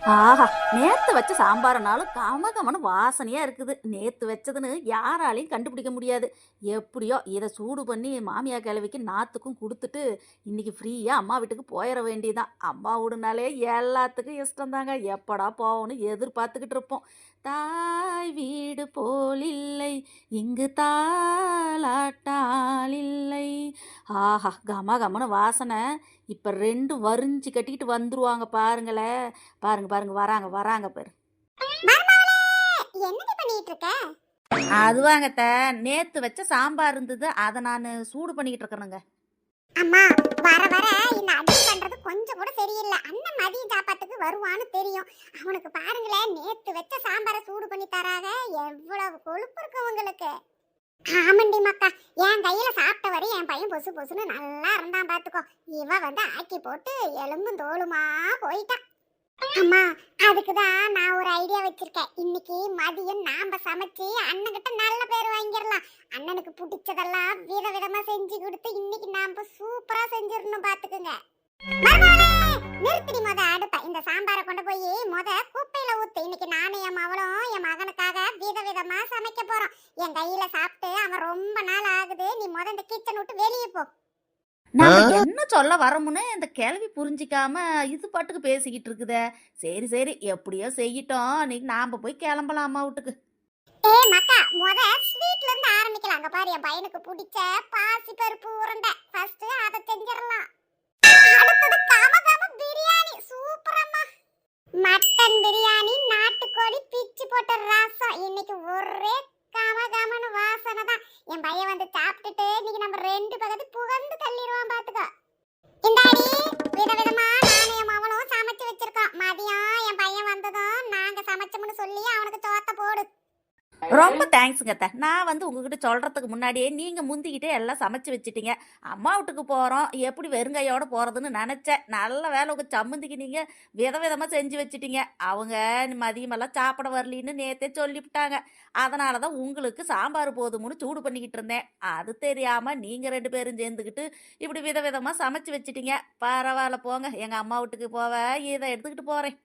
ஆஹா! நேத்து வச்ச சாம்பாருனாலும் கமகமன்னு வாசனையா இருக்குது. நேத்து வச்சதுன்னு யாராலயும் கண்டுபிடிக்க முடியாது. எப்படியோ இத சூடு பண்ணி மாமியார் கிழவிக்கு நாத்துக்கும் குடுத்துட்டு, இன்னைக்கு ஃப்ரீயா அம்மா வீட்டுக்கு போயிற வேண்டியதான். அம்மா வீடுனாலே எல்லாத்துக்கும் இஷ்டம் தாங்க. எப்படா போவோன்னு எதிர்பார்த்துக்கிட்டு இருப்போம். தாய் வீடு போலில்லை, இங்கு தாலாட்டால் இல்லை. ஆஹா! கமகமன்னு வாசனை. இப்ப 2 வரிஞ்சு கட்டிக்கிட்டு வந்துருவாங்க பாருங்களேன். பாருங்க பாருங்க வராங்க வராங்க பாரு. மருமகளே, என்னடி பண்ணிட்டு இருக்க? அதுவாங்க நேத்து வச்ச சாம்பார் இருந்தது, அதை நான் சூடு பண்ணிக்கிட்டு இருக்கணுங்க. அம்மா, வர வர இந்த அடிச்சு பண்றது கொஞ்சம் கூட சரியில்லை. அண்ணன் மதிய சாப்பாட்டுக்கு வருவான்னு தெரியும். அவனுக்கு பாருங்களேன், நேத்து வச்ச சாம்பாரை சூடு பண்ணி தராக. எவ்வளவு கொழுப்பு இருக்கு உங்களுக்கு. ஆமண்டி மக்கா, என் கையில சாப்பிட்ட வரை என் பையன் பொசு பொசுன்னு நல்லா இருந்தான் பாத்துக்கோ. இவ வந்து ஆக்கி போட்டு எலும்பும் தோலுமா போயிட்டான். அம்மா, அதுக்குதான் நான் ஒரு ஐடியா வச்சிருக்கேன். இன்னைக்கு மதியம் நாம சமைச்சு அண்ணன்கிட்ட நல்ல பேர் வாங்கிடலாம். அண்ணனுக்கு பிடிச்சதெல்லாம் விதவிதமா செஞ்சு கொடுத்து இன்னைக்கு நாம சூப்பரா செஞ்சிடணும் பாத்துக்குங்க. மருமகளே, நிறுத்திடி முத அடுப்ப. இந்த சாம்பாரை கொண்டு போய் முத குப்பையில ஊத்து. இன்னைக்கு நானும் என் மவளும் என் மகனுக்காக விதவிதமா சமைக்க போறோம். என் கையில சாப்பிட்டு அவன் ரொம்ப நாள் ஆகுது. நீ முத இந்த கிச்சன் விட்டு வெளியே போ. நாம என்ன சொல்ல வரோம்னு இந்த கிழவி புரிஞ்சிக்காம இது பாட்டுக்கு பேசிக்கிட்டு இருக்குதே. சரி சரி, எப்படியோ செய்யிட்டோம். இன்னைக்கு நாம போய் கிளம்பலாம் அம்மா வீட்டுக்கு. மக்கா, முத ஸ்வீட்ல இருந்து ஆரம்பிக்கலாம். அங்க பாரு, என் பையனுக்கு பிடிச்ச பாசி பருப்பு உருண்டை. ஃபர்ஸ்ட் அதை செஞ்சிரலாம். அடுத்தது கமகம பிரியாணி. சூப்பரம்மா. மட்டன் பிரியாணி, நாட்டுக்கோழி பிச்சு போட்ட ரசம். இன்னைக்கு ஒரே கமகமன்னு வாசனை தான். என் பையன் வந்து சாப்பிட்டுட்டு இன்னைக்கு நம்ம ரெண்டு பக்கத்து புகந்து தள்ளிடுவான் பாத்துக்கோ. இந்தாடி, விதவிதமா நானும் என் மவனும் சமைச்சு வச்சிருக்கோம். மதியம் என் பையன் வந்ததும் நாங்க சமைச்சோம்னு சொல்லி அவனுக்கு சோத்த போடு. ரொம்ப தேங்க்ஸுங்க நான் வந்து உங்ககிட்ட சொல்கிறதுக்கு முன்னாடியே நீங்கள் முந்திக்கிட்டே எல்லாம் சமைச்சு வச்சிட்டீங்க. அம்மா வீட்டுக்கு போகிறோம், எப்படி வெறுங்கையோட போகிறதுன்னு நினச்சேன். நல்ல வேலை உங்கள் சம்மந்திக்கு நீங்கள் விதவிதமாக செஞ்சு வச்சிட்டீங்க. அவங்க மதியமெல்லாம் சாப்பிட வரலின்னு நேற்றே சொல்லிவிட்டாங்க. அதனால தான் உங்களுக்கு சாம்பார் போதும்னு சூடு பண்ணிக்கிட்டு இருந்தேன். அது தெரியாமல் நீங்கள் 2 பேரும் சேர்ந்துக்கிட்டு இப்படி விதவிதமாக சமைச்சு வச்சிட்டீங்க. பரவாயில்ல போங்க, எங்கள் அம்மா வீட்டுக்கு போக இதை எடுத்துக்கிட்டு போகிறேன்.